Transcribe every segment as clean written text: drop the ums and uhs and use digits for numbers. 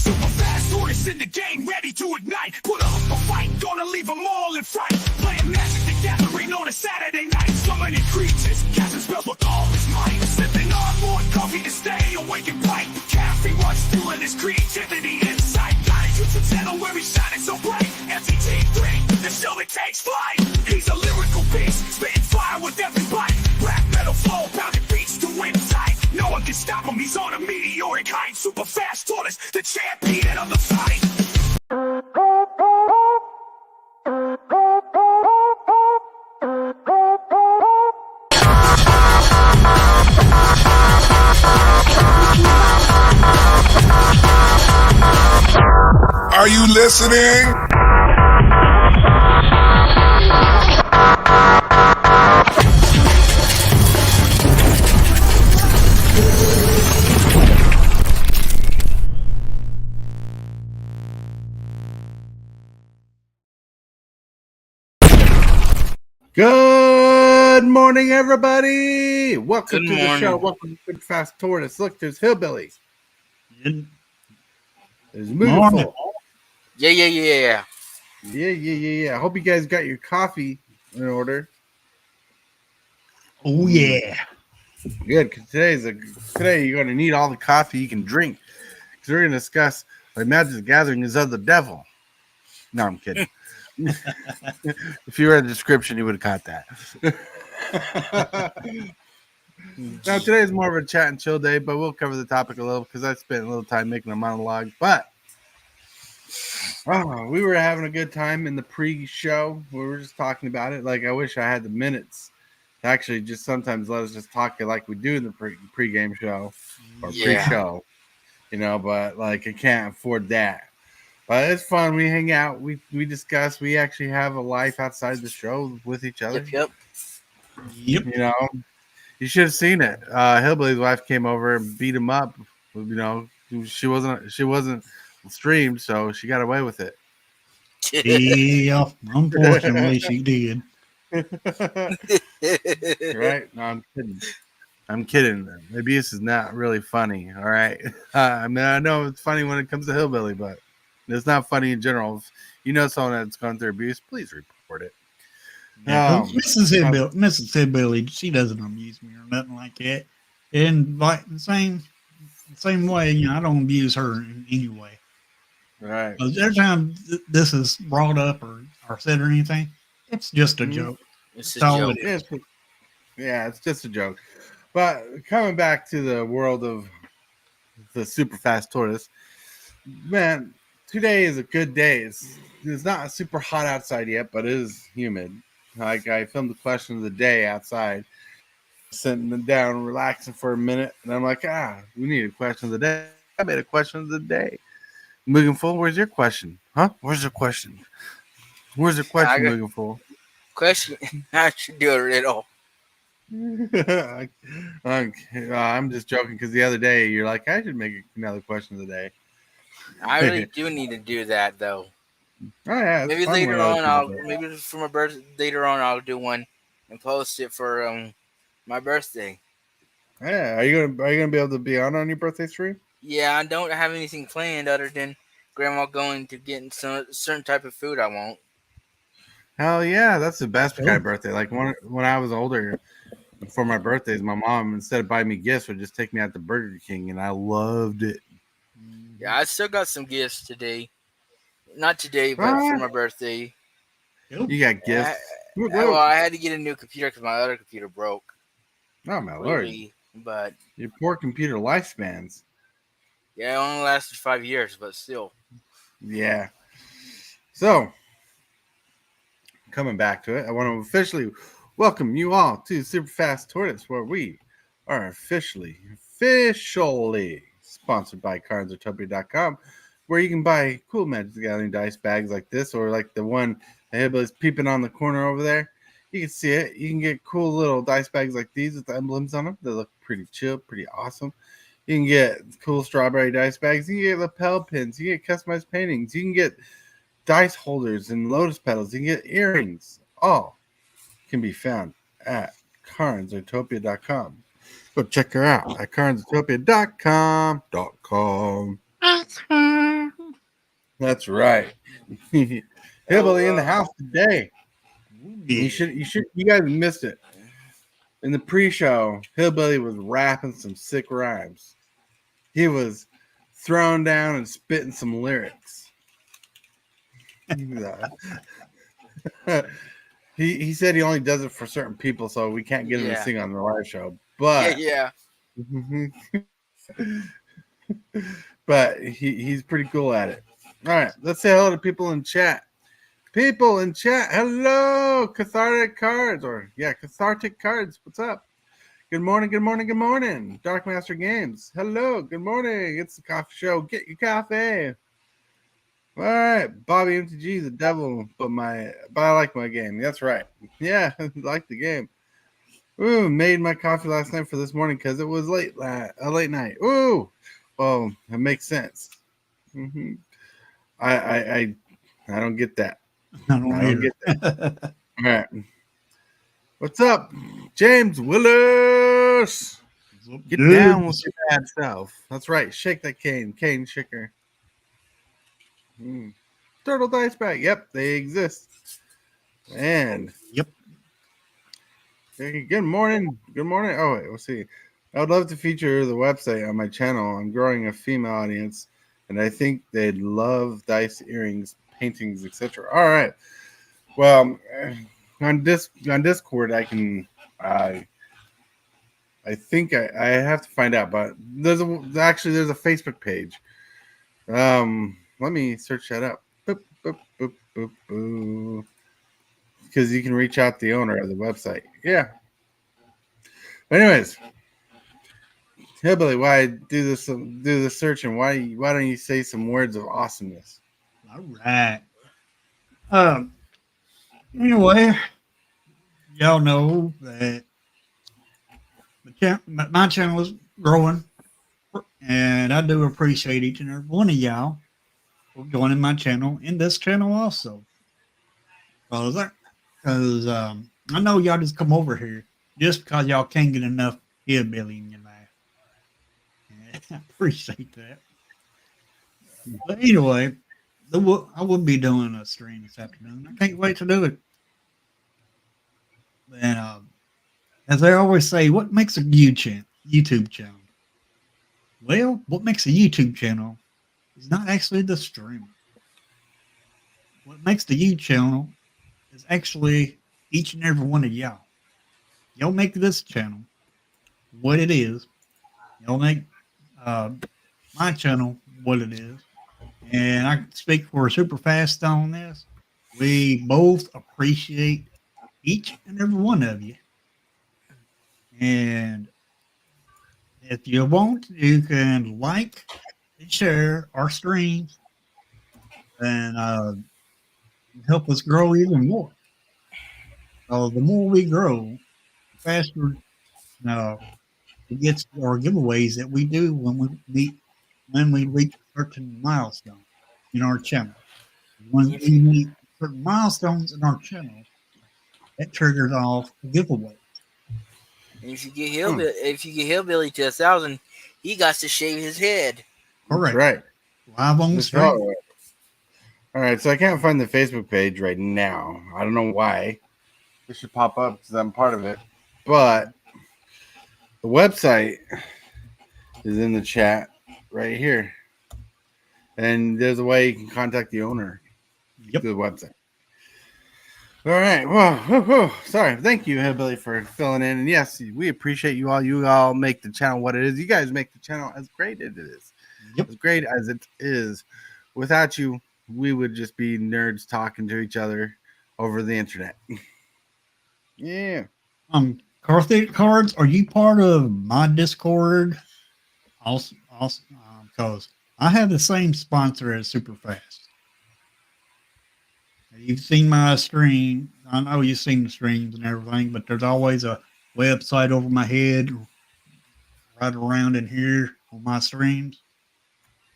Super fast tortoise in the game, ready to ignite. Put up a fight, gonna leave them all in fright. Playing Magic the Gathering on a Saturday night. Summoning creatures, casting spells with all his might. Sipping on more coffee to stay awake and bright. Caffeine runs through in his creativity inside. Got a YouTube channel where he's shining so bright. MTT3, the show that takes flight. He's a lyrical beast, spitting fire with every bite. Black metal flow, pounding beats to win tight. No one can stop him, he's on a meteoric height. Super fast tortoise, the champion of the fight. Are you listening? Good morning, everybody. Welcome Good to the morning. show. Welcome to Super Fast Tortoise. Look, there's hillbillies. Good There's moving morning. full. Yeah. Yeah. I hope you guys got your coffee in order. Oh yeah. Good, because today you're going to need all the coffee you can drink. Because we're going to discuss like Magic the Gathering is of the devil. No, I'm kidding. If you read the description, you would have caught that. Now, today is more of a chat and chill day, but we'll cover the topic a little because I spent a little time making a monologue. But we were having a good time in the pre-show. We were just talking about it. Like, I wish I had the minutes to actually just sometimes let us just talk like we do in the pre-game show or pre-show, but like I can't afford that. But it's fun. We hang out. We discuss. We actually have a life outside the show with each other. Yep. You should have seen it. Hillbilly's wife came over and beat him up. She wasn't streamed, so she got away with it. Yeah, unfortunately, she did. Right? No, I'm kidding. Abuse is not really funny. All right. I know it's funny when it comes to Hillbilly, but it's not funny in general. If you know someone that's gone through abuse, please report it. Mrs. Hillbilly, she doesn't abuse me or nothing like that. And like the same way, I don't abuse her in any way. Right. Because every time this is brought up or said or anything, it's just a joke. It's That's all a joke. it is. It's just a joke. But coming back to the world of the Super Fast Tortoise, man, today is a good day. It's not super hot outside yet, but it is humid. Like, I filmed the question of the day outside, sitting down, relaxing for a minute, and I'm like, we need a question of the day. I made a question of the day. Moving forward, where's your question? Huh? Where's the question? Where's the question, moving forward? Question. I should do a riddle. I'm just joking because the other day you're like, I should make another question of the day. I really do need to do that though. Oh yeah, Maybe later on maybe for my birthday later on I'll do one and post it for my birthday. Yeah, are you gonna be able to be on your birthday stream? Yeah, I don't have anything planned other than Grandma going to get some certain type of food I want. Hell yeah, that's the best kind of birthday. Like when I was older, for my birthdays, my mom, instead of buying me gifts, would just take me out to Burger King, and I loved it. Yeah, I still got some gifts today. Not today, but for my birthday. You got gifts? Well, I had to get a new computer because my other computer broke. Oh my lord! But your poor computer lifespans. Yeah, it only lasted 5 years, but still. Yeah. So, coming back to it, I want to officially welcome you all to Super Fast Tortoise, where we are officially sponsored by cardsutopia.com, where you can buy cool Magic the Gathering dice bags like this, or like the one the Hillbilly's peeping on the corner over there. You can see it. You can get cool little dice bags like these with the emblems on them. They look pretty chill, pretty awesome. You can get cool strawberry dice bags. You can get lapel pins. You can get customized paintings. You can get dice holders and lotus petals. You can get earrings. All can be found at cardsutopia.com. Go check her out at cardsutopia.com. That's right. Hillbilly in the house today. Yeah. You guys missed it. In the pre-show, Hillbilly was rapping some sick rhymes. He was throwing down and spitting some lyrics. he said he only does it for certain people, so we can't get him to Yeah. sing on the live show. Yeah, But yeah. but he's pretty cool at it. All right, let's say hello to people in chat. People in chat, hello, Cathartic Cards, Cathartic Cards. What's up? Good morning, good morning, good morning. Dark Master Games, hello, good morning. It's the coffee show. Get your coffee. All right, Bobby MTG, the devil, but I like my game. That's right. Yeah, I like the game. Ooh, made my coffee last night for this morning because it was a late night. Ooh, well, it makes sense. Mm-hmm. I don't get that. I don't I don't either. get that. All right. What's up, James Willis? Get down with your bad self. That's right. Shake that cane shaker. Turtle dice bag. Yep, they exist. And Yep. hey, good morning. Good morning. Oh wait, we'll see. I would love to feature the website on my channel. I'm growing a female audience, and I think they'd love dice, earrings, paintings, etc. All right. Well, on Discord, I can. I think I have to find out, but there's a Facebook page. Let me search that up. Boop, boop, boop, boop, boop. Because you can reach out to the owner of the website. Yeah. Anyways, Hillbilly, why do this? Do the search, and why don't you say some words of awesomeness? All right. Anyway, y'all know that my channel is growing, and I do appreciate each and every one of y'all for joining my channel and this channel also. Because I know y'all just come over here just because y'all can't get enough hillbilly in your life. And I appreciate that. But anyway, I will be doing a stream this afternoon. I can't wait to do it. And as I always say, what makes a YouTube channel? Well, what makes a YouTube channel is not actually the stream. What makes the YouTube channel is actually each and every one of y'all. Y'all make this channel what it is. Y'all make my channel what it is. And I speak for Super Fast on this. We both appreciate each and every one of you. And if you want, you can like and share our streams and help us grow even more. So the more we grow, the faster we get to our giveaways that we do when we reach certain milestones in our channel. When we meet certain milestones in our channel, that triggers off a giveaway. And if you get Hillbilly to 1,000, he got to shave his head. Correct. Right. Live on the stream. All right. So I can't find the Facebook page right now. I don't know why. It should pop up because I'm part of it. But the website is in the chat right here. And there's a way you can contact the owner through the website. All right. Well, sorry. Thank you, Hillbilly, for filling in. And yes, we appreciate you all. You all make the channel what it is. You guys make the channel as great as it is. As great as it is. Without you, we would just be nerds talking to each other over the internet. Yeah. Cards, are you part of my Discord? Also, because I have the same sponsor as Super Fast. You've seen my stream. I know you've seen the streams and everything, but there's always a website over my head right around in here on my streams,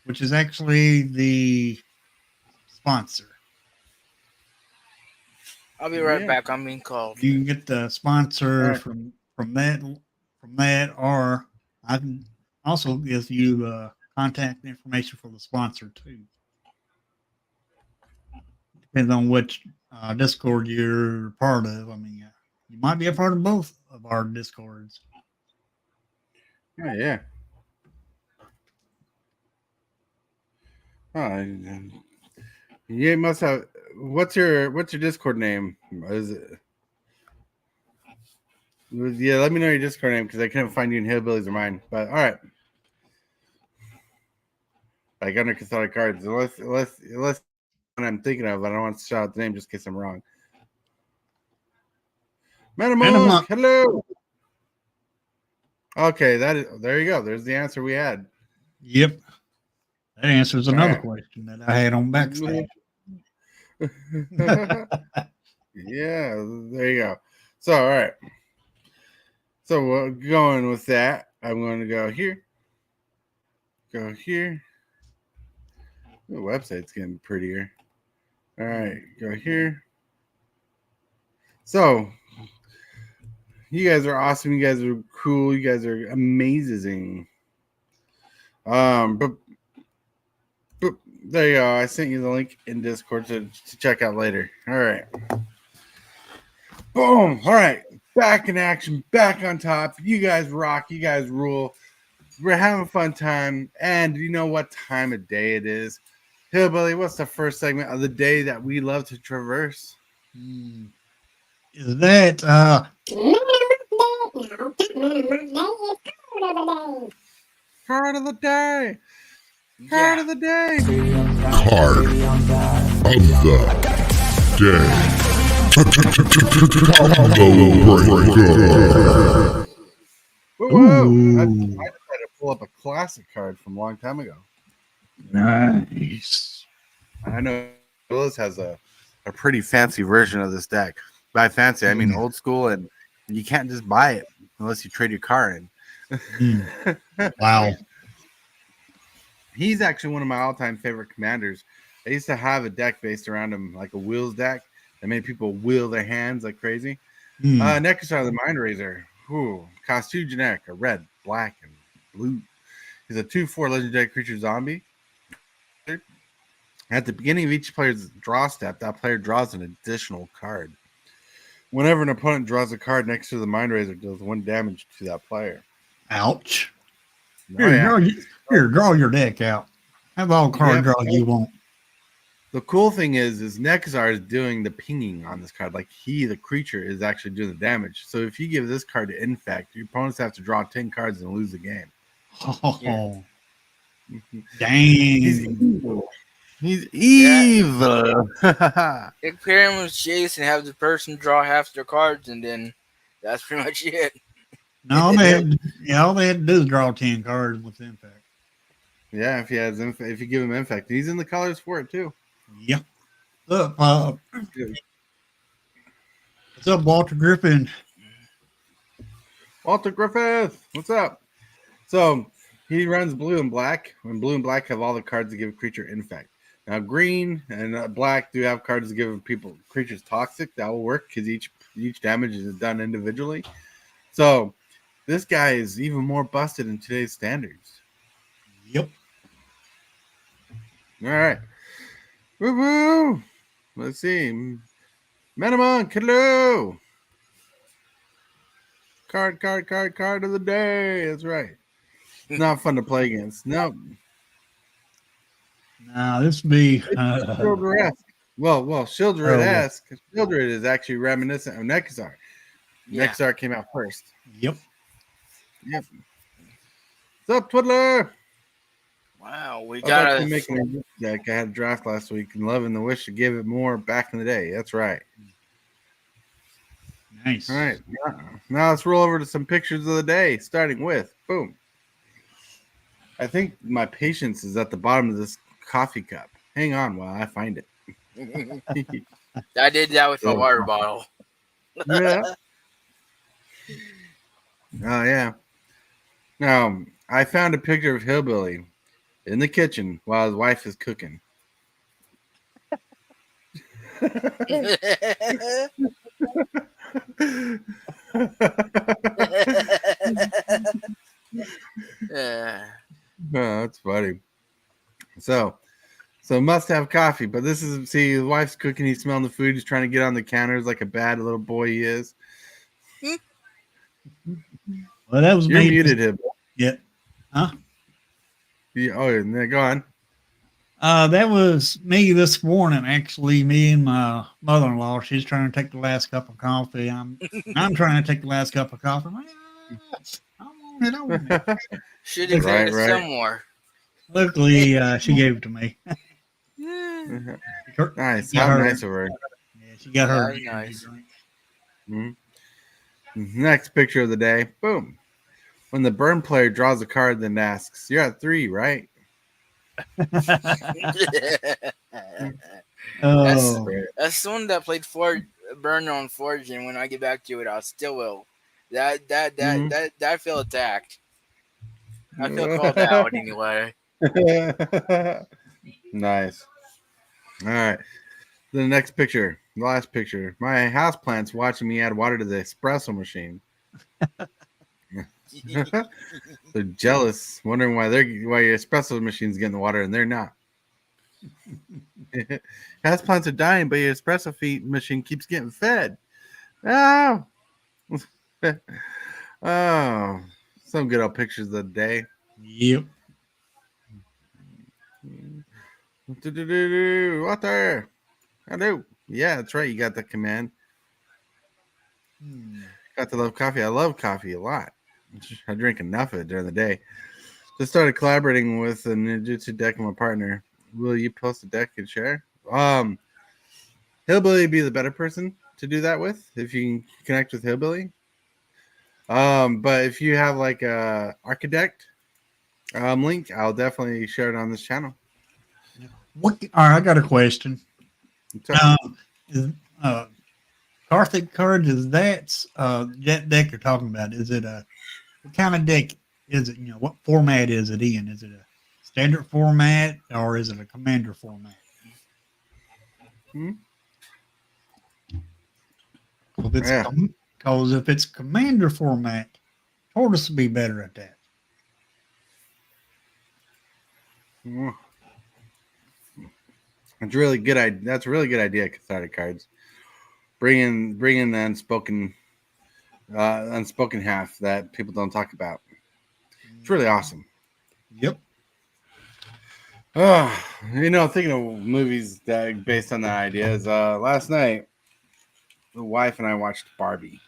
which is actually the sponsor. I'll be right back. I'm being called. You can get the sponsor from that, or I can also give you contact information for the sponsor too. Depends on which Discord you're part of. I mean, you might be a part of both of our Discords. Oh, yeah. Oh, you must have. What's your Discord name? Is it? Yeah, let me know your Discord name because I couldn't find you in Hillbillies or mine. But all right, like under cathartic cards, unless what I'm thinking of, I don't want to shout out the name just in case I'm wrong. Metamonk, hello. Okay, there you go. There's the answer we had. Yep. That answers another right. question that I had on backstage. Yeah, there you go. So, all right. So, going with that, I'm going to go here. Go here. The website's getting prettier. All right, go here. So, you guys are awesome. You guys are cool. You guys are amazing. But there you go. I sent you the link in Discord to check out later. All right. Boom. All right. Back in action. Back on top. You guys rock. You guys rule. We're having a fun time. And you know what time of day it is? Hillbilly, what's the first segment of the day that we love to traverse? Is that Card of the day. Card of the day. Card of the day. Whoa. I just had to pull up a classic card from a long time ago. nice? I know Willis has a pretty fancy version of this deck. By fancy, I mean old school, and you can't just buy it unless you trade your car in. Wow. He's actually one of my all-time favorite commanders. I used to have a deck based around him, like a wheels deck, that made people wheel their hands like crazy. Necrosar, the Mind Razor. Ooh, cost 2 generic, a red, black, and blue. He's a 2/4 legendary creature zombie. At the beginning of each player's draw step, that player draws an additional card. Whenever an opponent draws a card next to the Mind Razor, deals 1 damage to that player. Ouch. Oh, yeah. Here, draw your deck out. Have all card draws you want. The cool thing is Nekazar is doing the pinging on this card. Like the creature, is actually doing the damage. So if you give this card to Infect, your opponents have to draw 10 cards and lose the game. Oh, Yeah. dang. He's evil. Take pair him with Jace and have the person draw half their cards, and then that's pretty much it. No, all they had to do is draw 10 cards with Impact. Yeah, if you give him Infect, he's in the colors for it too. Yep. Look, what's up, Walter Griffin? Walter Griffith, what's up? So he runs blue and black, and blue and black have all the cards to give a creature Infect. Now green and black do have cards to give creatures Toxic. That will work because each damage is done individually. So this guy is even more busted in today's standards. Yep. All right. Woo-hoo. Let's see. Metamon, hello. Card of the day. That's right. It's not fun to play against. No. Now this be Shieldred-esque. Well, Shieldred-esque. Shieldred is actually reminiscent of Nekazar. Yeah. Nekazar came out first. Yep. What's up, Twiddler? Wow, we I got was making a deck. I had a draft last week and loving the wish to give it more back in the day. That's right. Nice. All right. Now let's roll over to some pictures of the day, starting with boom. I think my patience is at the bottom of this coffee cup. Hang on while I find it. I did that with my water bottle. Yeah. Oh, yeah. Now, I found a picture of Hillbilly in the kitchen while his wife is cooking. Yeah. Oh, that's funny. So, So must have coffee. But this is see, his wife's cooking. He's smelling the food. He's trying to get on the counters like a bad little boy he is. Well, that was You're me. muted, him. Yeah. Huh? Oh, yeah, go on. That was me this morning. Actually, me and my mother-in-law. She's trying to take the last cup of coffee. I'm trying to take the last cup of coffee. I want it. I want it. Should have Right, taken right. some more. Luckily, she gave it to me. Nice. Got How her- nice of her. Yeah, she got her. Very nice. Mhm. Next picture of the day. Boom. When the burn player draws a card, then asks, "You're at 3, right?" Oh, That's the one that played Burn on Forge, and when I get back to it, I still will. That I feel attacked. I feel called out anyway. Nice. All right. The next picture, the last picture. My houseplant's watching me add water to the espresso machine. They're jealous, wondering why your espresso machine's getting the water and they're not. Houseplants are dying, but your espresso machine keeps getting fed. Oh, oh, some good old pictures of the day. yep. Water. Hello. Yeah, that's right. You got the command. Got to love coffee. I love coffee a lot. I drink enough of it during the day. Just started collaborating with a ninjutsu deck and my partner. Will you post a deck and share? Hillbilly be the better person to do that with if you can connect with Hillbilly. But if you have like a architect link, I'll definitely share it on this channel. What? All right, I got a question. Is Karthik card is that deck you're talking about? Is it what kind of deck is it? What format is it in? Is it a standard format or is it a commander format? Because if it's commander format, Tortoise would be better at that. It's really good. That's a really good idea. Cathartic cards, bring in the unspoken half that people don't talk about. It's really awesome. Yep. Thinking of movies that based on that idea is last night, the wife and I watched Barbie.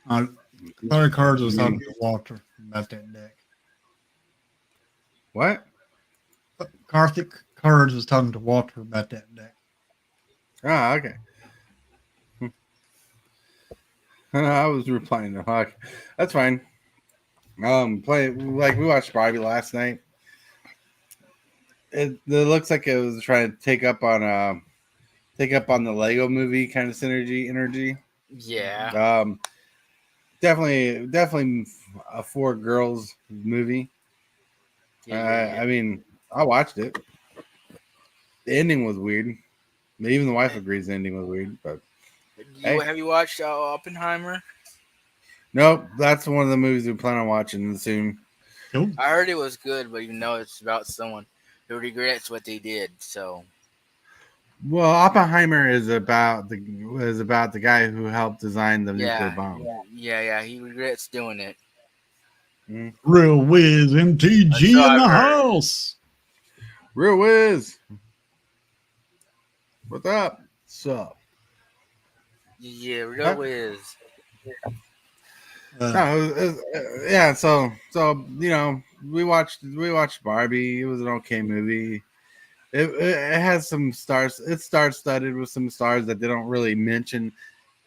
Karthik cards was talking to Walter about that deck. What? Karthik cards was talking to Walter about that deck. Ah, okay. I was replying to Hawk. That's fine. We watched Barbie last night. It looks like it was trying to take up on the Lego movie kind of energy. Yeah. Definitely a 4 girls movie. I mean, I watched it. The ending was weird. Even the wife agrees the ending was weird. But Have you watched Oppenheimer? nope, that's one of the movies we plan on watching soon. Cool. I heard it was good, but it's about someone who regrets what they did. So, Well, Oppenheimer is about the guy who helped design the nuclear bomb. Yeah, he regrets doing it. Real Wiz MTG That's in what the I've heard. house. Real Wiz. What's up? Sup? Yeah, real Huh? Wiz. Yeah. So we watched Barbie. It was an okay movie. It has some stars. It's star-studded with some stars that they don't really mention,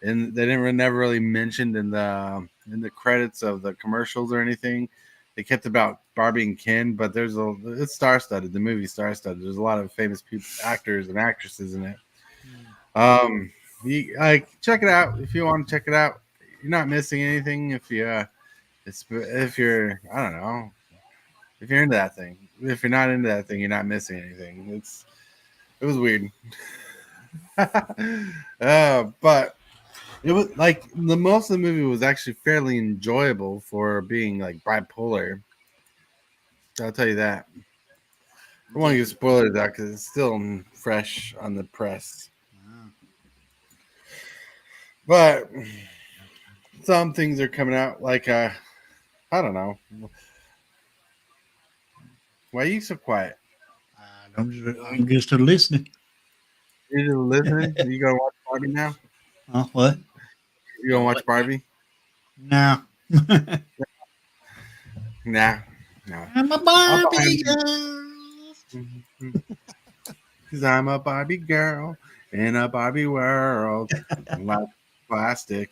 and they never really mentioned in the credits of the commercials or anything. They kept about Barbie and Ken, but it's star-studded. The movie's star-studded. There's a lot of famous people, actors and actresses in it. Check it out if you want to check it out. You're not missing anything if you're I don't know, if you're into that thing. If you're not into that thing, you're not missing anything. It was weird. But it was like most of the movie was actually fairly enjoyable for being like bipolar. I'll tell you that. I want to give spoilers out because it's still fresh on the press. Wow. But some things are coming out like I don't know. Why are you so quiet? I'm just listening. You just listening? You gonna watch Barbie now? What? You gonna watch Barbie? No. Nah. No. I'm a I'll buy Barbie them. girl. Cause I'm a Barbie girl in a Barbie world. Like plastic.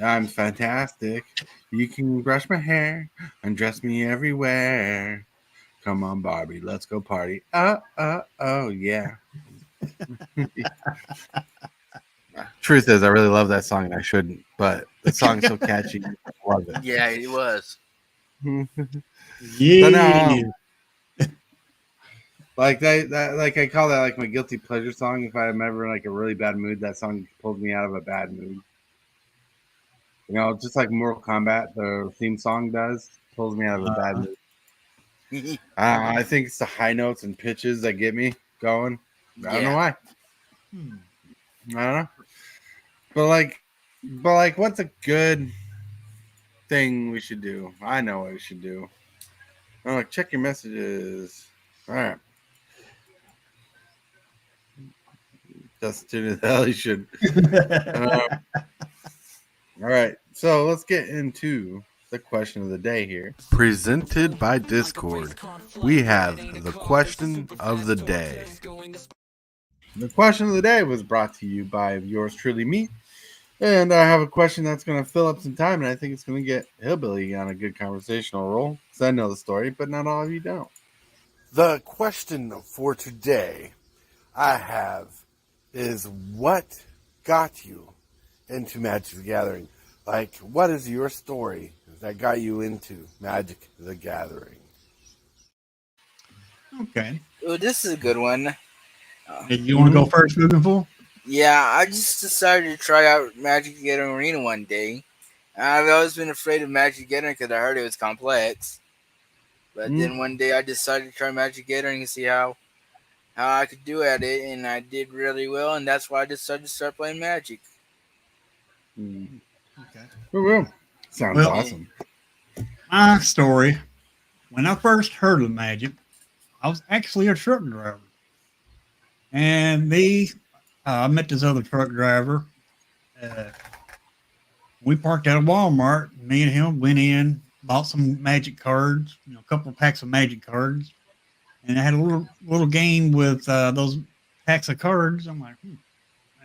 I'm fantastic. You can brush my hair, undress me everywhere. Come on, Barbie, let's go party. Oh, yeah. Truth is, I really love that song, and I shouldn't, but the song's so catchy. I love it. Yeah, it was. So now, Yeah. like like I call that like my guilty pleasure song. If I'm ever in like a really bad mood, that song pulls me out of a bad mood. You know, just like Mortal Kombat, the theme song does, pulls me out of a bad mood. I think it's the high notes and pitches that get me going. I don't know Yeah. why. I don't know. But like, what's a good thing we should do? I know what we should do. Oh, like, check your messages. All right. Justin, the hell you should. All right. So let's get into the question of the day here. Presented by Discord. We have the question of the day. The question of the day was brought to you by yours truly, me. And I have a question that's going to fill up some time, and I think it's going to get Hillbilly on a good conversational roll. Because I know the story, but not all of you don't. The question for today I have is, what got you into Magic the Gathering? Like, what is your story that got you into Magic the Gathering? Okay. Oh, this is a good one. Did you want to go first, moving forward? Yeah, I just decided to try out Magic the Gathering Arena one day. I've always been afraid of Magic the Gathering because I heard it was complex. But then one day I decided to try Magic the Gathering and see how I could do at it, and I did really well, and that's why I decided to start playing Magic. Okay. Sounds Well, awesome. My story, when I first heard of Magic, I was actually a truck driver. And I met this other truck driver. We parked at a Walmart. Me and him went in, bought some Magic cards, a couple of packs of Magic cards. And I had a little game with those packs of cards. I'm like,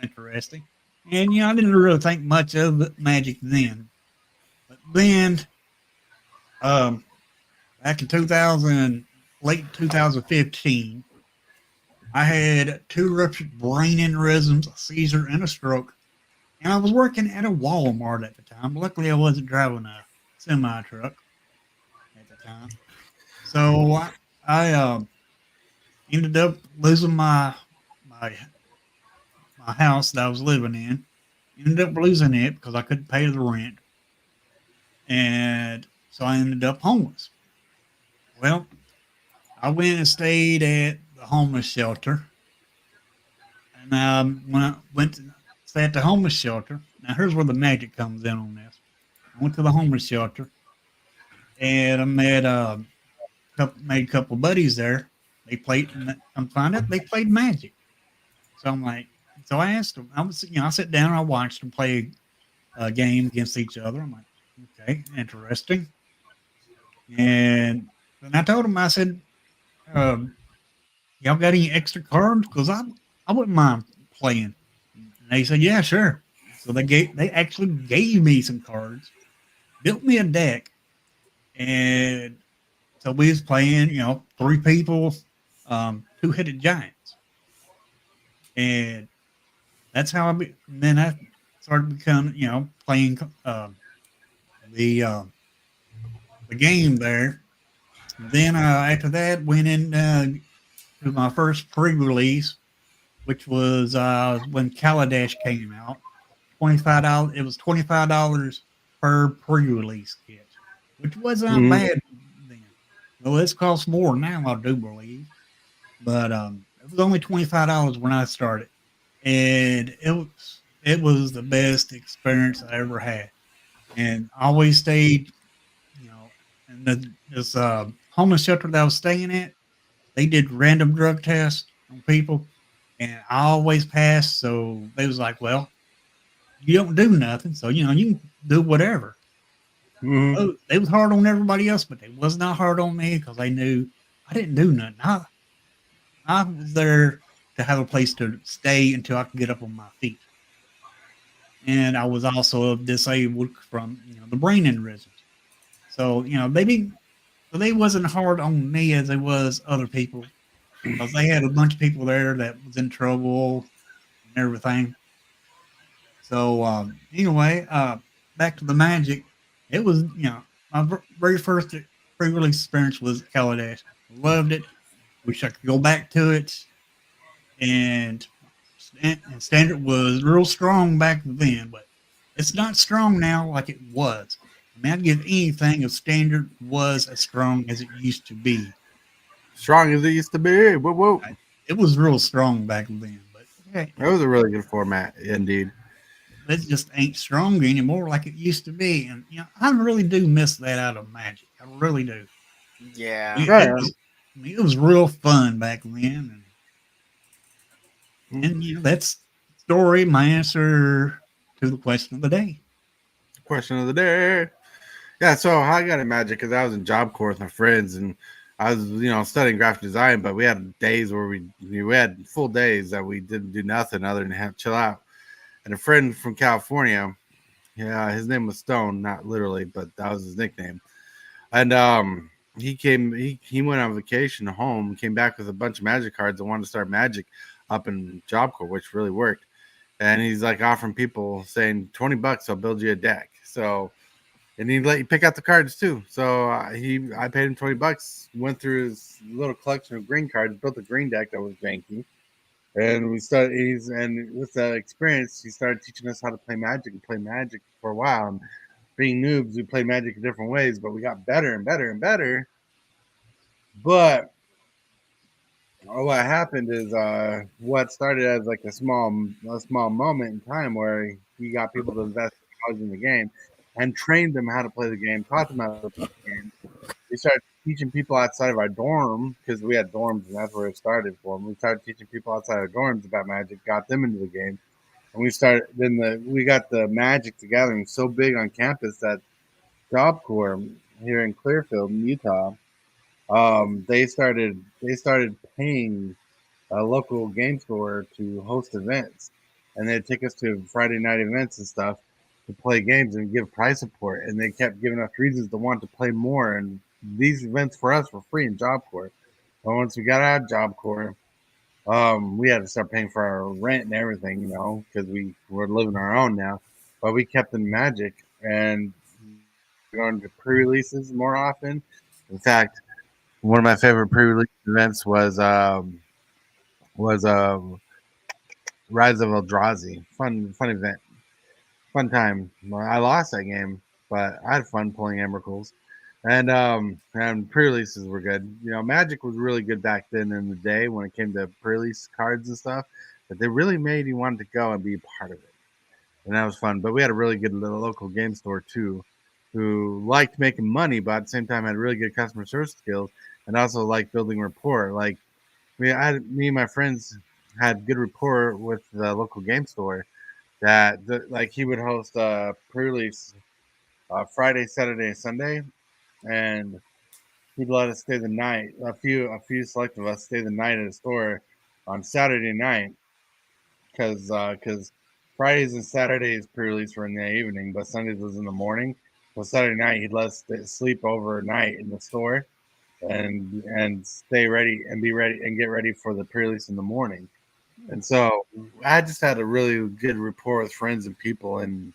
interesting. And, I didn't really think much of Magic then. But then, back in late 2015, I had 2 ruptured brain aneurysms, a seizure, and a stroke. And I was working at a Walmart at the time. Luckily, I wasn't driving a semi truck at the time. So I ended up losing my house that I was living in. Ended up losing it because I couldn't pay the rent. And so I ended up homeless. Well, I went and stayed at the homeless shelter. And when I went to stay at the homeless shelter, now here's where the magic comes in on this. I went to the homeless shelter, and I made a couple of buddies there. They played. I'm finding out they played Magic. So I asked them. I sat down and I watched them play a game against each other. I'm like, okay, interesting. And then I told them, I said, y'all got any extra cards? Because I wouldn't mind playing. And they said, yeah, sure. So they actually gave me some cards, built me a deck, and so we was playing, 3 people, 2-headed giants. And that's how then I started becoming, playing the game there. Then after that, went in to my first pre-release, which was when Kaladesh came out. $25. It was $25 per pre-release kit, which wasn't bad then. Well, it's cost more now, I do believe. But it was only $25 when I started, and it was the best experience I ever had. And I always stayed, in this homeless shelter that I was staying at. They did random drug tests on people, and I always passed. So they was like, "Well, you don't do nothing, so you can do whatever." Mhm. Oh, they was hard on everybody else, but they was not hard on me because they knew I didn't do nothing. I was there to have a place to stay until I could get up on my feet, and I was also disabled from the brain aneurysms. So they didn't. So they wasn't hard on me as they was other people because they had a bunch of people there that was in trouble and everything. So anyway, back to the magic. It was my very first pre-release experience was Kaladesh. Loved it. Wish I could go back to it. And standard was real strong back then, but it's not strong now like it was. I mean, I'd give anything if standard was as strong as it used to be. Strong as it used to be. Whoa, whoa. It was real strong back then, but hey, That was a really good format, indeed. it just ain't strong anymore like it used to be. And I really do miss that out of Magic. I really do. Yeah. It Yeah. was, I mean, it was real fun back then, and that's the story. My answer to the question of the day. Question of the day. Yeah, so how I got in Magic because I was in Job Corps with my friends and I was, studying graphic design, but we had days where we had full days that we didn't do nothing other than have chill out. And a friend from California, yeah, his name was Stone, not literally, but that was his nickname. And he went on vacation home, came back with a bunch of Magic cards and wanted to start Magic up in Job Corps, which really worked. And he's like offering people saying $20, I'll build you a deck. So and he'd let you pick out the cards too. So I paid him $20. Went through his little collection of green cards, built a green deck that was janky, and we started. And with that experience, he started teaching us how to play Magic and play Magic for a while. And being noobs, we played Magic in different ways, but we got better and better and better. But what happened is what started as like a small moment in time where he got people to invest in the game and trained them how to play the game, taught them how to play the game. We started teaching people outside of our dorm because we had dorms and that's where it started for them. We started teaching people outside our dorms about Magic, got them into the game, and we got the Magic gathering so big on campus that Job Corps here in Clearfield, Utah, they started paying a local game store to host events, and they'd take us to Friday night events and stuff to play games and give prize support. And they kept giving us reasons to want to play more. And these events for us were free in Job Corps. But once we got out of Job Corps, we had to start paying for our rent and everything, because we were living our own now. But we kept in Magic and going to pre-releases more often. In fact, one of my favorite pre-release events was Rise of Eldrazi. Fun event, fun time. Well, I lost that game, but I had fun pulling Emeralds. And pre-releases were good. Magic was really good back then in the day when it came to pre-release cards and stuff. But they really made you want to go and be a part of it, and that was fun. But we had a really good little local game store too, who liked making money, but at the same time had really good customer service skills, and also liked building rapport. Like me and my friends had good rapport with the local game store. Like he would host pre-release Friday, Saturday, and Sunday, and he'd let us stay the night. A few select of us stay the night at a store on Saturday night because Fridays and Saturdays pre-release were in the evening, but Sundays was in the morning. So Saturday night he'd let us sleep overnight in the store and stay ready and be ready and get ready for the pre-release in the morning. And so I just had a really good rapport with friends and people and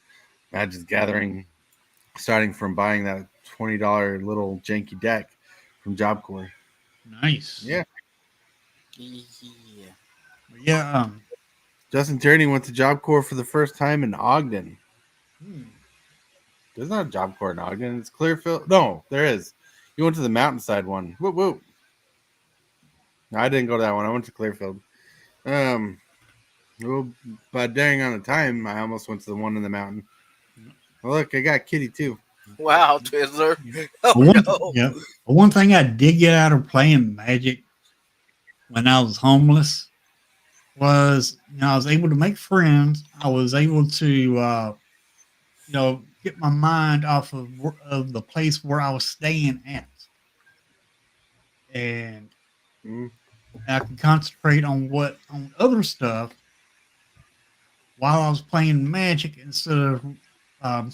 Magic's Gathering, starting from buying that $20 little janky deck from Job Corps. Nice. Yeah. Yeah. Yeah. Justin Tierney went to Job Corps for the first time in Ogden. Hmm. There's not a Job Corps in Ogden. It's Clearfield. No, there is. You went to the mountainside one. Whoop, whoop. I didn't go to that one. I went to Clearfield. Um, well, but dang on the time, I almost went to the one in the mountain. Well, look, I got Kitty too. Wow, Twizzler. Oh One, no. yeah, one thing I did get out of playing Magic when I was homeless was, I was able to make friends. I was able to, get my mind off of the place where I was staying at, and Mm, I could concentrate on other stuff while I was playing Magic instead of um,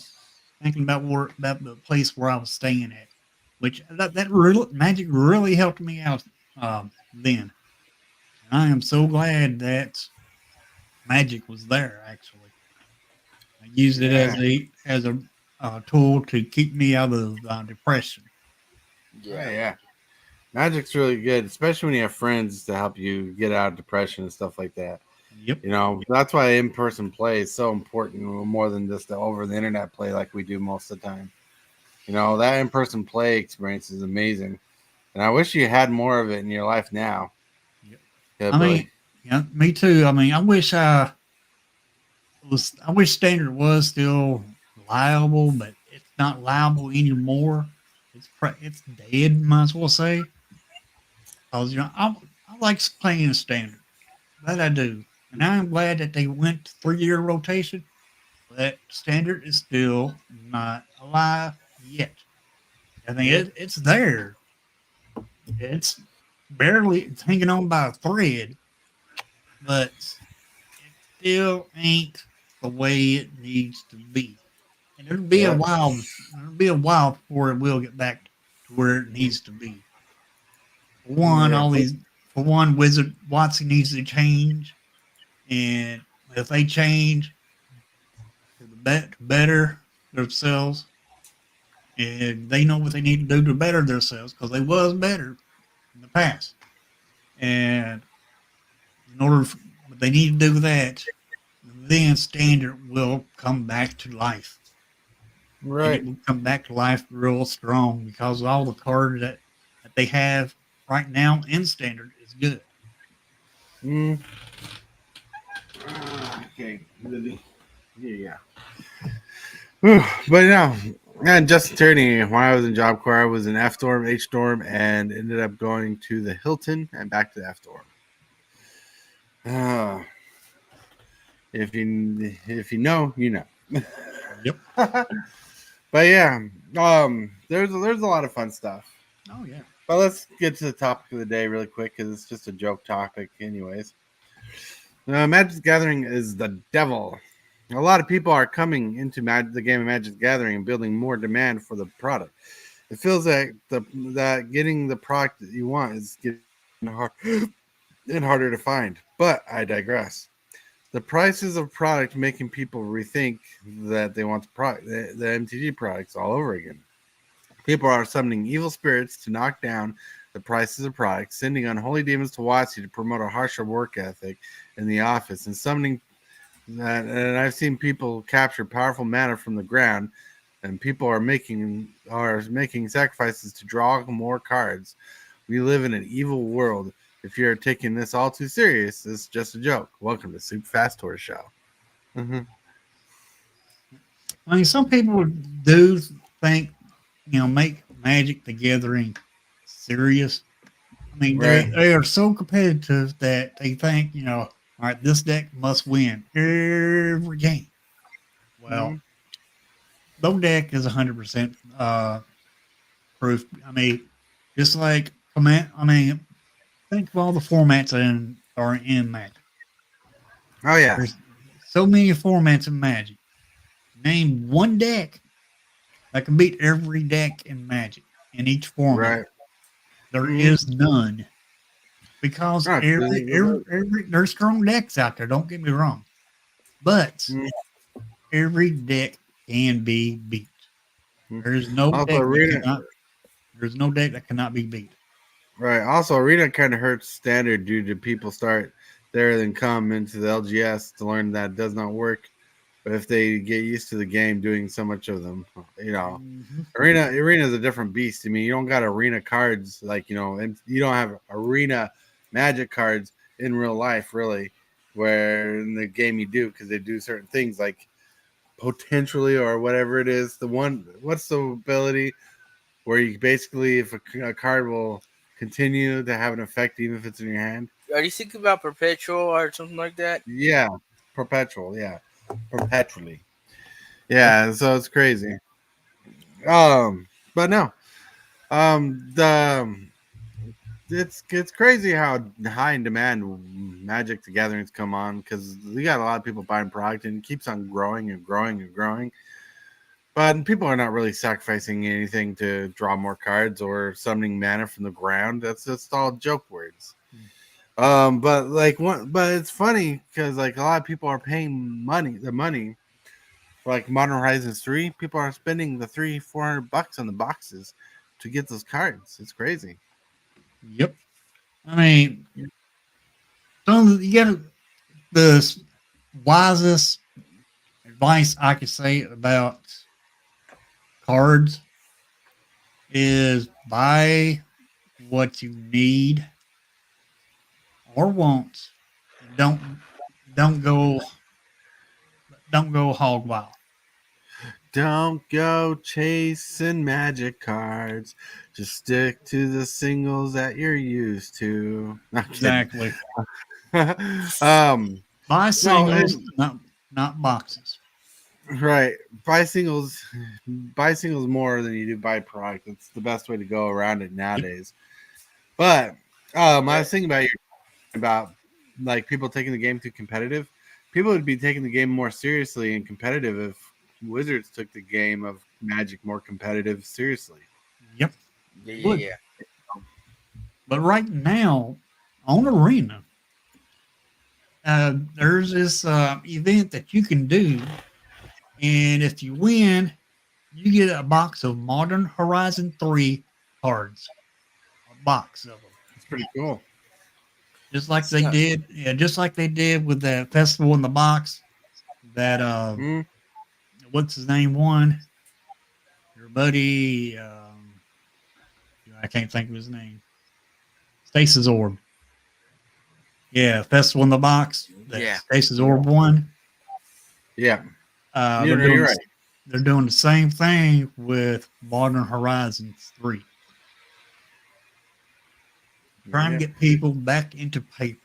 thinking about the place where I was staying at. Which that really Magic really helped me out then. And I am so glad that Magic was there. Actually, I used it yeah, as a tool to keep me out of depression. oh, Yeah. yeah. Magic's really good, especially when you have friends to help you get out of depression and stuff like that. Yep. You know, that's why in-person play is so important, more than just the over the internet play like we do most of the time. You know, that in-person play experience is amazing, and I wish you had more of it in your life now. Yep. Yeah, I Billy. mean, yeah, me too. I mean, I wish Standard was still liable, but it's not liable anymore. It's dead, might as well say. Because I like playing Standard, that I do, and I'm glad that they went 3 year rotation. But Standard is still not alive yet. I mean, it's there. It's it's hanging on by a thread, but it still ain't the way it needs to be. And it'll be a Yeah, while. It'll be a while before it will get back to where it needs to be. For one, yeah, Wizard WOTC needs to change, and if they change to better themselves, and they know what they need to do to better themselves, because they was better in the past, and in order, but they need to do that, then Standard will come back to life. And it right. will come back to life real strong because all the cards that they have right now in Standard is good. Mm. Okay. Yeah. Whew. But no, and just turning when I was in Job Corps, I was in F dorm, H dorm, and ended up going to the Hilton and back to the F dorm. Uh, if you know, you know. Yep. But yeah, there's a lot of fun stuff. Oh yeah. But let's get to the topic of the day really quick because it's just a joke topic, anyways. Magic the Gathering is the devil. A lot of people are coming into the game of Magic the Gathering and building more demand for the product. It feels like that getting the product that you want is getting hard and harder to find. But I digress. The prices of product making people rethink that they want the MTG products all over again. People are summoning evil spirits to knock down the prices of products, sending unholy demons to WotC to promote a harsher work ethic in the office, and summoning that. And I've seen people capture powerful mana from the ground, and people are making sacrifices to draw more cards. We live in an evil world. If you're taking this all too serious, it's just a joke. Welcome to Super Fast Tortoise Show. Mm-hmm. I mean, some people do think, make Magic the Gathering serious. I mean, Right. they are so competitive that they think, all right, this deck must win every game. Mm-hmm. Well, no deck is 100% proof. I mean, just like command. I mean, think of all the formats that are in Magic. Oh yeah. There's so many formats in Magic. Name one deck that can beat every deck in Magic in each format. Right. There Mm-hmm. is none because Oh, there's strong decks out there. Don't get me wrong, but every deck can be beat. There's no Also, deck that Arena. cannot. There's no deck that cannot be beat. Right. Also, Arena kind of hurts standard due to people start there then come into the LGS to learn that it does not work. But if they get used to the game doing so much of them, Mm-hmm. Arena is a different beast. I mean, you don't got arena cards like and you don't have arena Magic cards in real life, really, where in the game you do because they do certain things like potentially or whatever it is. What's the ability where you basically, if a card will continue to have an effect even if it's in your hand? Are you thinking about perpetual or something like that? Yeah, perpetual. Yeah, perpetually. Yeah, so it's crazy. But no, the it's crazy how high in demand Magic the Gatherings come on because we got a lot of people buying product and it keeps on growing and growing and growing. But people are not really sacrificing anything to draw more cards or summoning mana from the ground. That's just all joke words. But it's funny because like a lot of people are paying the money for like Modern Horizons 3. People are spending the $300-400 on the boxes to get those cards. It's crazy. Yep. I mean, you got the wisest advice I could say about cards is buy what you need or want, and don't go don't go hog wild. Don't go chasing magic cards. Just stick to the singles that you're used to. Not Exactly. kidding. Buy No, singles, not boxes. right. Buy singles more than you do buy product. It's the best way to go around it nowadays. But I was thinking about like people taking the game too competitive. People would be taking the game more seriously and competitive if Wizards took the game of Magic more competitive seriously. Yep. Yeah, Would. yeah. But right now on Arena, there's this event that you can do, and if you win, you get a box of Modern Horizon 3 cards. A box of them. It's pretty cool. Just like It's they not- did, just like they did with the festival in the box. That Mm, what's his name won? Your buddy, I can't think of his name. Stasis Orb. Yeah, festival in the box. That Yeah. Stasis Orb won. yeah, They're doing you're right. they're doing the same thing with Modern Horizons 3. Trying to get people back into paper.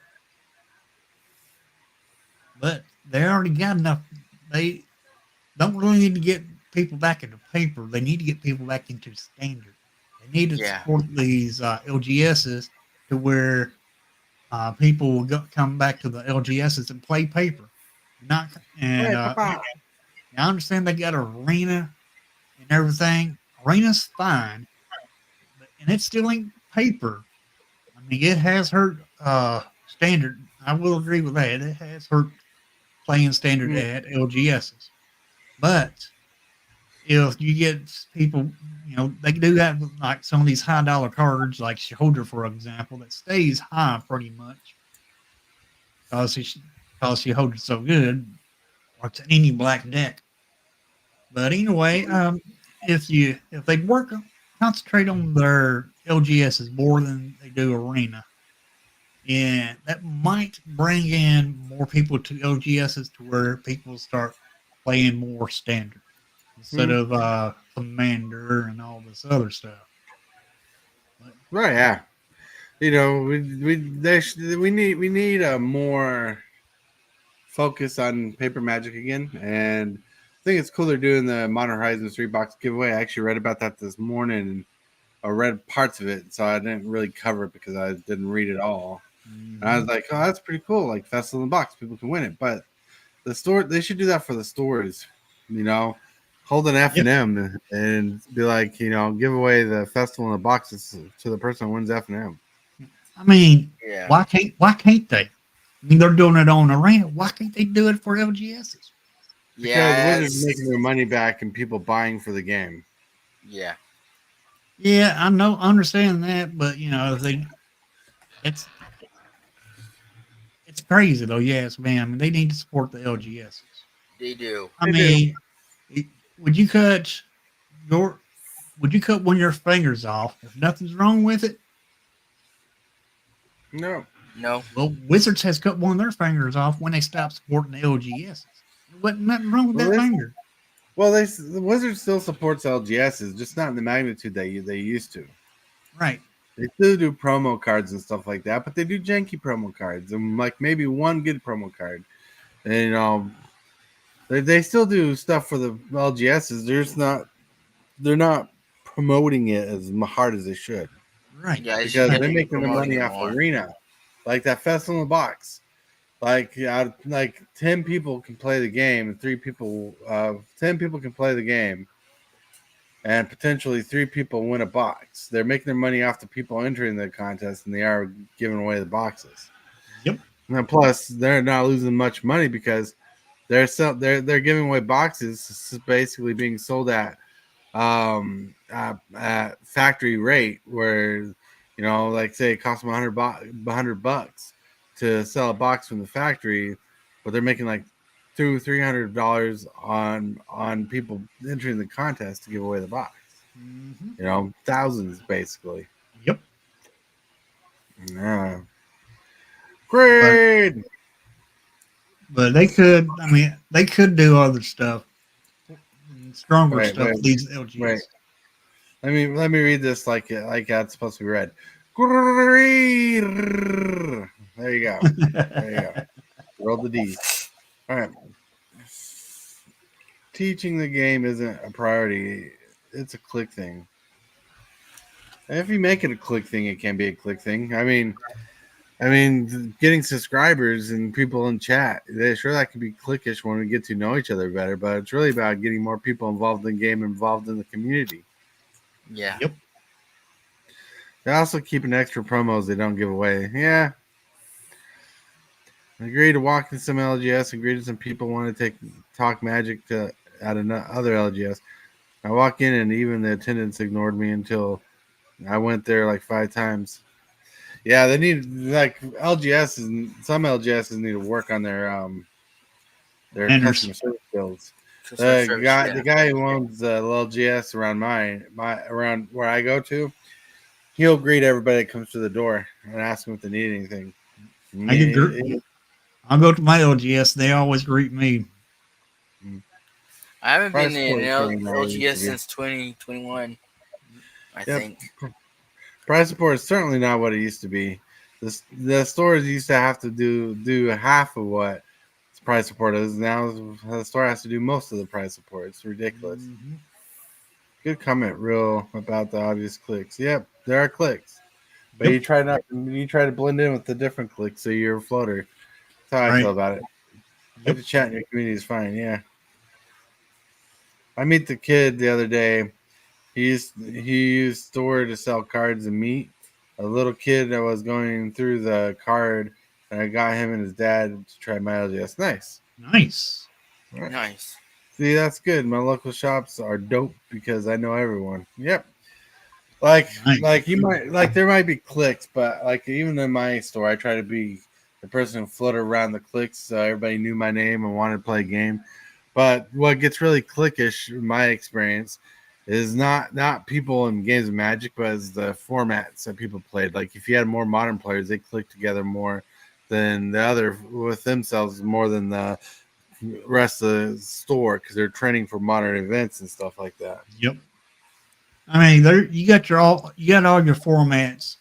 But they already got enough. They don't really need to get people back into paper. They need to get people back into standard. They need to Yeah. support these LGSs to where people will come back to the LGSs and play paper. Not and I understand they got arena and everything. Arena's fine, and it still ain't paper. I mean, it has hurt standard. I will agree with that. It has hurt playing standard at LGSs. But if you get people, they do that with like some of these high dollar cards, like Shoulder, for example, that stays high pretty much because Shoulder's so good, or it's any black deck. But anyway, if they concentrate on their LGSs more than they do Arena, and that might bring in more people to LGSs to where people start playing more standard instead of Commander and all this other stuff. Right, yeah. We need a more focus on paper Magic again, and I think it's cool they're doing the Modern Horizons 3 box giveaway. I actually read about that this morning, and I read parts of it, so I didn't really cover it because I didn't read it all. And I was like, oh, that's pretty cool. Like Festival in the Box, people can win it. But the store, they should do that for the stores, hold an F&M and be like, give away the Festival in the Boxes to the person who wins F&M. I mean, Yeah. why can't they? I mean, they're doing it on Arena. Why can't they do it for LGSs? Because Yeah. Wizards are making their money back and people buying for the game. Yeah. Yeah, I know, understand that, but it's crazy though. Yes, man. I mean, they need to support the LGSs. They do. I mean, would you cut one of your fingers off if nothing's wrong with it? No. No. Well, Wizards has cut one of their fingers off when they stopped supporting the LGSs. There wasn't nothing wrong with Well, that finger. Well, the Wizards still supports LGSs, just not in the magnitude they used to. Right. They still do promo cards and stuff like that, but they do janky promo cards and like maybe one good promo card. And they still do stuff for the LGSs. They're not promoting it as hard as they should Right. Yeah, they because should they're be making their promoting money it off more. arena, like that festival in the box. Like 10 people can play the game, and 10 people can play the game, and potentially 3 people win a box. They're making their money off the people entering the contest, and they are giving away the boxes. Yep. And plus, they're not losing much money because they're giving away boxes, basically being sold at factory rate, where like say it costs them $100 to sell a box from the factory, but they're making like $200-300 on people entering the contest to give away the box. Thousands basically. Yep. Yeah. But Great. but they could. I mean, they could do other stuff, stronger stuff. These LGS. Wait. Let me read this like it's supposed to be read. There you go. There you go. Roll the D. All right. Teaching the game isn't a priority. It's a click thing. And if you make it a click thing, it can be a click thing. I mean, getting subscribers and people in chat, that can be clickish when we get to know each other better. But it's really about getting more people involved in the game, involved in the community. Yeah. Yep. They're also keeping extra promos they don't give away. Yeah. I agree to walk in some LGS. Agree to some people want to talk Magic at another LGS. I walk in and even the attendants ignored me until I went there like 5 times. Yeah, they need like some LGSs need to work on their customer service skills. The guy who owns the LGS around where I go to, he'll greet everybody that comes to the door and ask them if they need anything. I'll go to my LGS. They always greet me. I haven't been in LGS since 2021. I think. Price support is certainly not what it used to be. The stores used to have to do half of what price support is. Now the store has to do most of the price support. It's ridiculous. Mm-hmm. Good comment, real about the obvious clicks. Yep, there are clicks, but you try to blend in with the different clicks, so you're a floater. That's how I feel about it. Get to chat in your community is fine. Yeah. I meet the kid the other day. He used store to sell cards and meat. A little kid that was going through the card, and I got him and his dad to try my LGS. Nice. Right. Nice. See, that's good. My local shops are dope because I know everyone. Yep. Like there might be clicks, but like even in my store, I try to be the person who floated around the clicks so everybody knew my name and wanted to play a game. But what gets really clickish, in my experience, is not people in games of Magic, but as the formats that people played. Like if you had more modern players, they click together more than the other with themselves, more than the rest of the store because they're training for modern events and stuff like that. Yep. I mean, you got all your formats.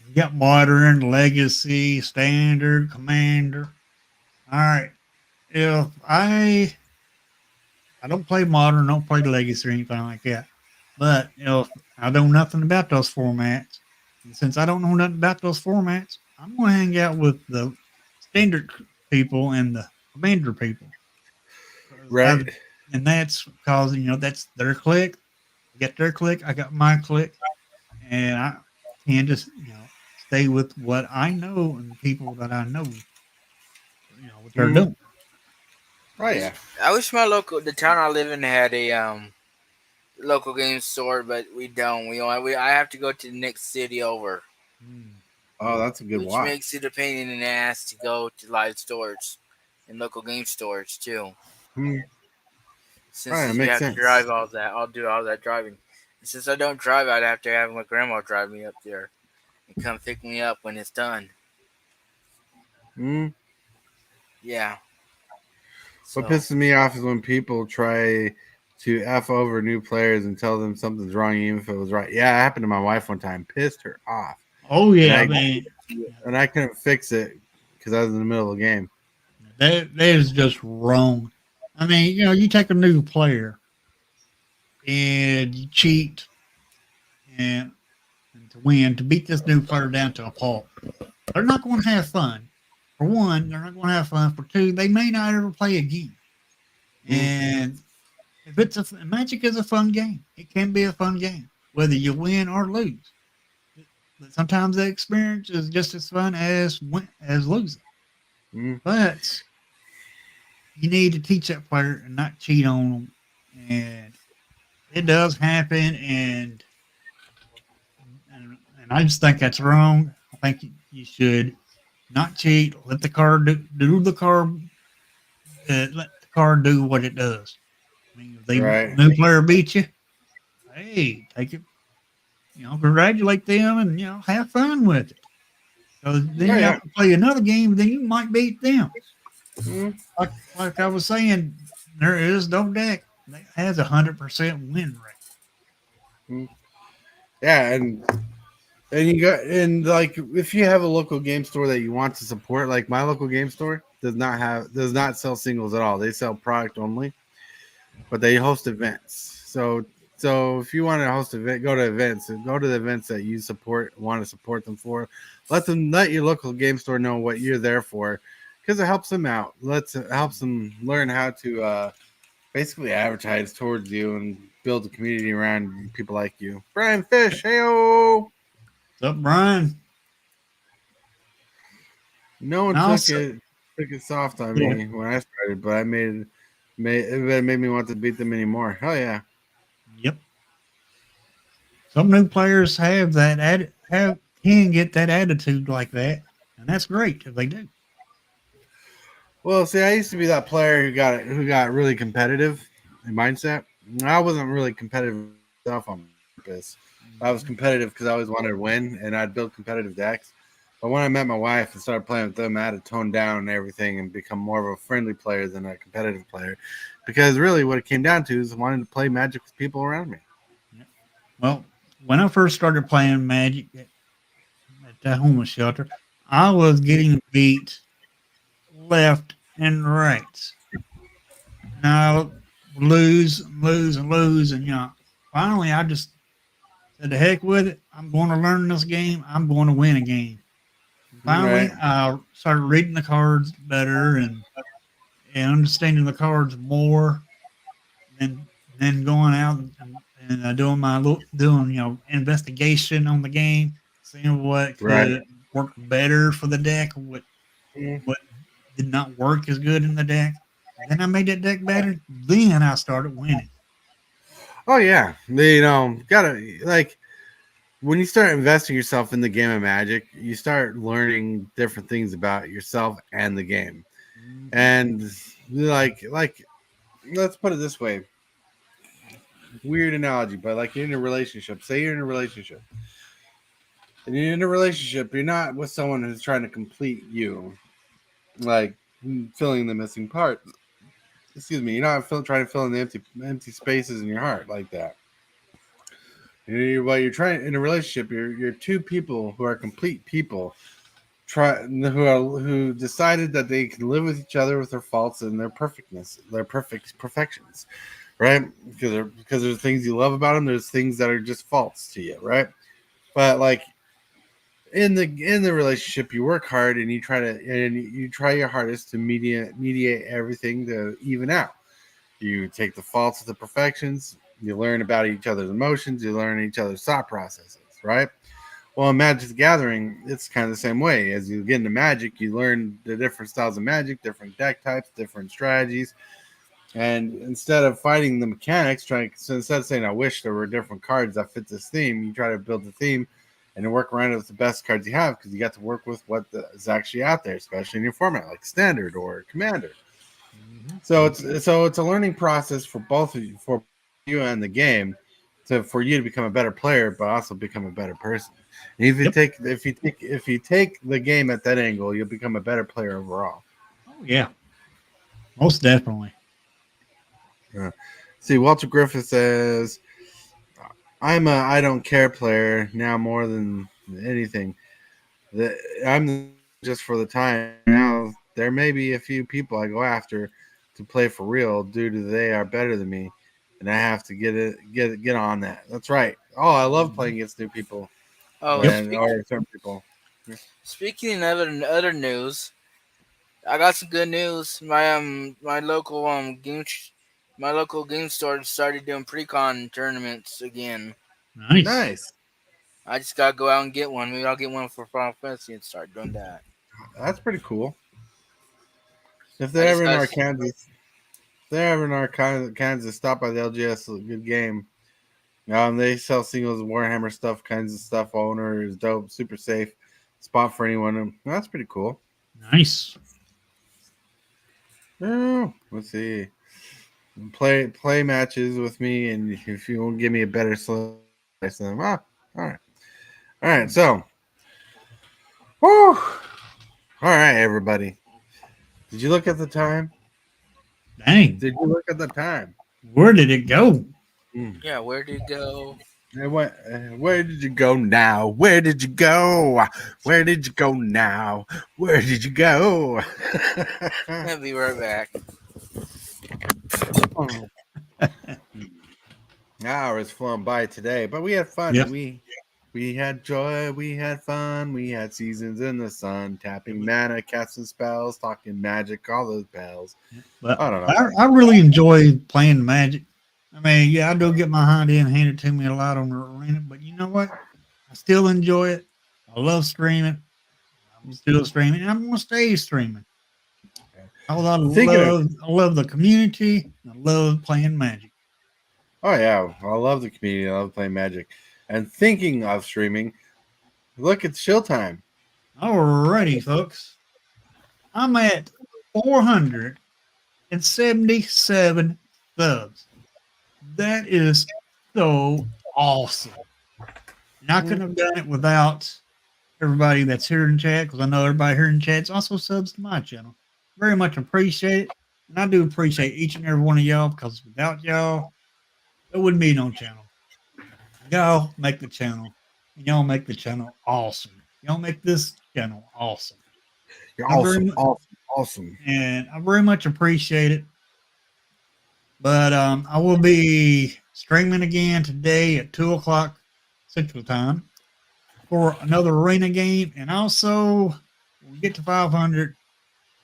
You got modern, legacy, standard, commander. All right. If I don't play modern, don't play legacy or anything like that. But I know nothing about those formats. And since I don't know nothing about those formats, I'm going to hang out with the standard people and the commander people. Right. And that's because, that's their click. Get their click. I got my click. And I can just, stay with what I know and the people that I know, what they're doing. Oh, yeah. I wish the town I live in had a local game store, but we don't. I have to go to the next city over. Oh, that's a good one. Which makes it a pain in the ass to go to live stores and local game stores too. Since you have to drive I'll do all that driving. And since I don't drive, I'd have to have my grandma drive me up there. and come pick me up when it's done. Mm. Yeah. What So pisses me off is when people try to F over new players and tell them something's wrong, even if it was right. Yeah, it happened to my wife one time. Pissed her off. Oh And yeah, I, I mean and I couldn't fix it because I was in the middle of the game. that is just wrong. I mean, you take a new player and you cheat and to win to beat this new player down to a pulp. They're not going to have fun. For one, they're not going to have fun. For two, they may not ever play again. And if Magic is a fun game, it can be a fun game, whether you win or lose. But sometimes the experience is just as fun as losing. Mm. But you need to teach that player and not cheat on them. And it does happen, and I just think that's wrong. I think you should not cheat. Let the card do the card. Let the card do what it does. I mean, if the Right. new player beats you, hey, take it. Congratulate them and have fun with it. So then you have to play another game, then you might beat them. Mm. Like I was saying, there is no deck that has 100% win rate. Yeah, and you got like if you have a local game store that you want to support, like my local game store does not sell singles at all. They sell product only, but they host events. So if you want to host event, go to events and go to the events that you want to support them for. Let your local game store know what you're there for, because it helps them out. It helps them learn how to basically advertise towards you and build a community around people like you. Brian Fish, heyo. What's up, Brian? No one took it soft on me when I started, but it made me want to beat them anymore. Hell yeah. Yep. Some new players have can get that attitude like that, and that's great if they do. Well, see, I used to be that player who got really competitive in mindset. I wasn't really competitive myself on purpose. I was competitive because I always wanted to win, and I'd build competitive decks. But when I met my wife and started playing with them, I had to tone down and everything and become more of a friendly player than a competitive player. Because really, what it came down to is wanting to play Magic with people around me. Well, when I first started playing Magic at the homeless shelter, I was getting beat left and right. Now lose, and finally I just said, "The heck with it! I'm going to learn this game. I'm going to win a game." And finally, I started reading the cards better and understanding the cards more, and then going out and doing investigation on the game, seeing what could work better for the deck, what did not work as good in the deck. And then I made that deck better. Then I started winning. Oh yeah, gotta like when you start investing yourself in the game of Magic, you start learning different things about yourself and the game. And like let's put it this way. Weird analogy, but like you're in a relationship. Say you're in a relationship. And you're in a relationship, you're not with someone who's trying to complete you, like filling the missing part. Excuse me, you're not trying to fill in the empty spaces in your heart like that. While you're trying in a relationship, you're two people who are complete people, who decided that they can live with each other with their faults and their perfections, right? Because there's things you love about them, there's things that are just faults to you, right? But like in the relationship, you work hard and you try your hardest to mediate everything to even out. You take the faults of the perfections. You learn about each other's emotions. You learn each other's thought processes, right? Well, in Magic the Gathering, it's kind of the same way. As you get into Magic, you learn the different styles of Magic, different deck types, different strategies. And instead of fighting the mechanics, so instead of saying, I wish there were different cards that fit this theme, you try to build the theme and to work around it with the best cards you have, because you got to work with what is actually out there, especially in your format, like Standard or Commander. So it's a learning process for both of you, for you and the game, for you to become a better player, but also become a better person. And if you Yep. if you take the game at that angle, you'll become a better player overall. Oh yeah, most definitely. See, Walter Griffith says, "I'm a I don't care player now more than anything. I'm just for the time now. There may be a few people I go after to play for real due to they are better than me, and I have to get on that. That's right. Oh, I love playing against new people Oh, Yep. and or certain people. speaking of other news, I got some good news. My local game store started doing pre-con tournaments again. Nice. Nice. I just gotta go out and get one. Maybe I'll get one for Final Fantasy and start doing that. That's pretty cool. If I they're just ever in got Arkansas, if they're ever in Arkansas, stop by the LGS. A good game. They sell singles, Warhammer stuff, kinds of stuff. Owner is dope, super safe spot for anyone. That's pretty cool. Nice. Oh, let's see. Play matches with me, and if you won't give me a better slice, then all right. So, whew. All right, everybody. Did you look at the time? Dang. Did you look at the time? Where did it go? Yeah, where did it go? Where did you go now? Where did you go? Where did you go now? Where did you go? I'll be right back. Hours flown by today, but we had fun. Yep. We had joy, we had fun, we had seasons in the sun, tapping mana, casting spells, talking magic, all those bells. But I don't know. I really enjoy playing Magic. I mean, yeah, I do get my hind end handed to me a lot on the arena, but you know what? I still enjoy it. I love streaming. I'm still streaming, and I'm going to stay streaming. I love the community. I love playing Magic. Oh yeah, I love the community. I love playing Magic. And thinking of streaming, look at Showtime. Alrighty, folks. I'm at 477 subs. That is so awesome. And I couldn't have done it without everybody that's here in chat, because I know everybody here in chat's also subs to my channel. Very much appreciate it. And I do appreciate each and every one of y'all, because without y'all, there wouldn't be no channel. Y'all make the channel. Y'all make the channel awesome. Y'all make this channel awesome. You're awesome. And I very much appreciate it. But I will be streaming again today at 2 o'clock Central Time for another arena game. And also, when we get to 500,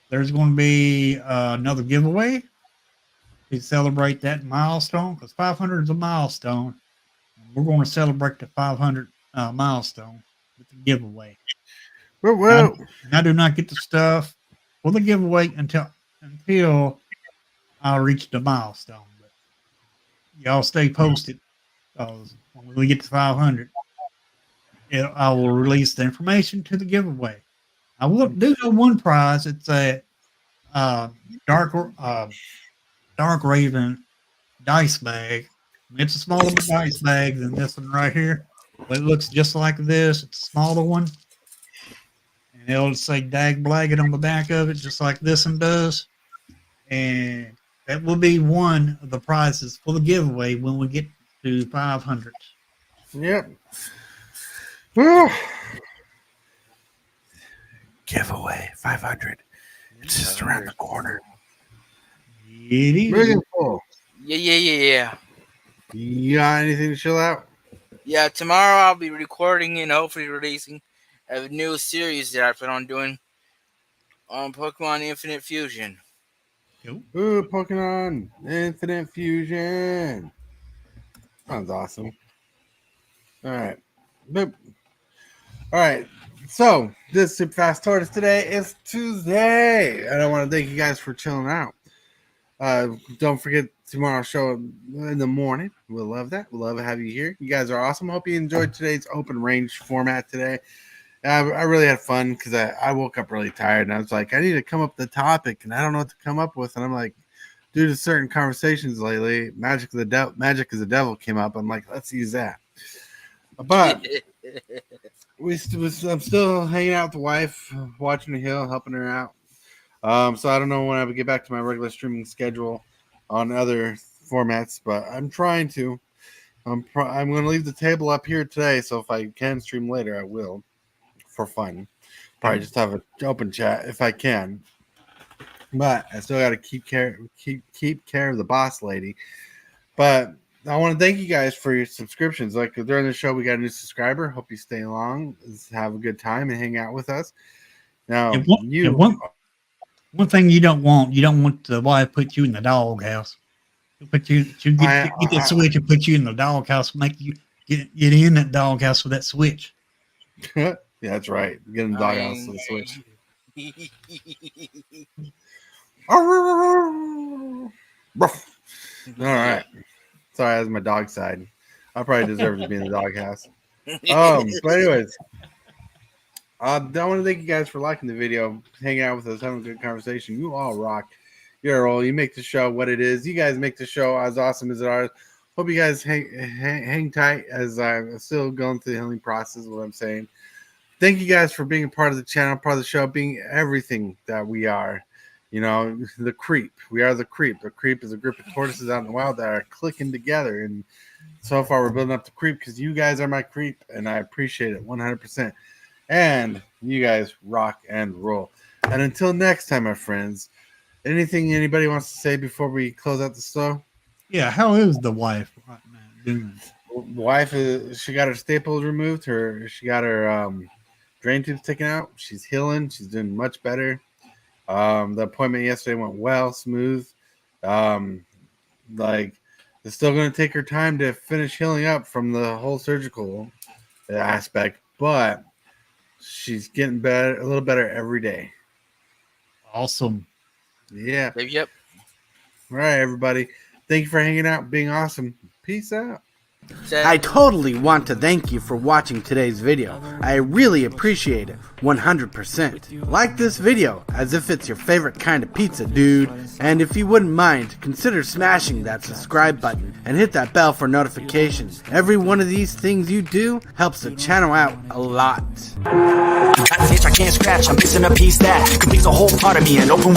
there's going to be another giveaway to celebrate that milestone, because 500 is a milestone. We're going to celebrate the 500 milestone with the giveaway. Whoa. And I do not get the stuff for the giveaway until I reach the milestone. But y'all stay posted, because when we get to 500, I will release the information to the giveaway. I will do know one prize. It's a Darc Raven dice bag. It's a smaller dice bag than this one right here, but it looks just like this. It's a smaller one, and it'll say Dag Blaggett on the back of it, just like this one does. And that will be one of the prizes for the giveaway when we get to 500. Yep. Whew. Giveaway 500. It's just around the corner. It is. Really cool. Yeah. You got anything to chill out? Yeah, tomorrow I'll be recording and hopefully releasing a new series that I plan on doing on Pokemon Infinite Fusion. Cool. Ooh, Pokemon Infinite Fusion. Sounds awesome. All right. Boop. All right. So, this Super Fast Tortoise today is Tuesday. And I want to thank you guys for chilling out. Don't forget tomorrow's show in the morning. We'll love that. We'll love to have you here. You guys are awesome. Hope you enjoyed today's open range format today. I really had fun because I woke up really tired and I was like, I need to come up with a topic and I don't know what to come up with. And I'm like, due to certain conversations lately, magic is the devil came up. I'm like, let's use that. But I'm still hanging out with the wife, watching the hill, helping her out. So I don't know when I would get back to my regular streaming schedule on other formats, but I'm trying to. I'm going to leave the table up here today, so if I can stream later, I will for fun. Probably just have an open chat if I can. But I still got to keep care of the boss lady. But I want to thank you guys for your subscriptions. Like during the show, we got a new subscriber. Hope you stay along, have a good time, and hang out with us. Now, one thing you don't want the wife put you in the doghouse. Get that switch and put you in the doghouse. Make you get in that doghouse with that switch. Yeah, that's right. Get in the doghouse with the switch. All right. Sorry, that's my dog side. I probably deserve to be in the doghouse. But anyways, I want to thank you guys for liking the video, hanging out with us, having a good conversation. You all rock. You're all. You make the show what it is. You guys make the show as awesome as it is. Hope you guys hang tight as I'm still going through the healing process. Is what I'm saying. Thank you guys for being a part of the channel, part of the show, being everything that we are. You know, the creep. We are the creep. The creep is a group of tortoises out in the wild that are clicking together. And so far, we're building up the creep because you guys are my creep, and I appreciate it 100%. And you guys rock and roll. And until next time, my friends, anything anybody wants to say before we close out the show? Yeah, how is the wife right now doing? The wife she got her staples removed. She got her drain tubes taken out. She's healing. She's doing much better. The appointment yesterday went well, smooth. Like it's still going to take her time to finish healing up from the whole surgical aspect, but she's getting better, a little better every day. Awesome. Yeah. Yep. All right, everybody. Thank you for hanging out, being awesome. Peace out. I totally want to thank you for watching today's video. I really appreciate it, 100%. Like this video as if it's your favorite kind of pizza, dude. And if you wouldn't mind, consider smashing that subscribe button and hit that bell for notifications. Every one of these things you do helps the channel out a lot. Got an itch I can't scratch, I'm missing a piece that completes a whole part of me, an open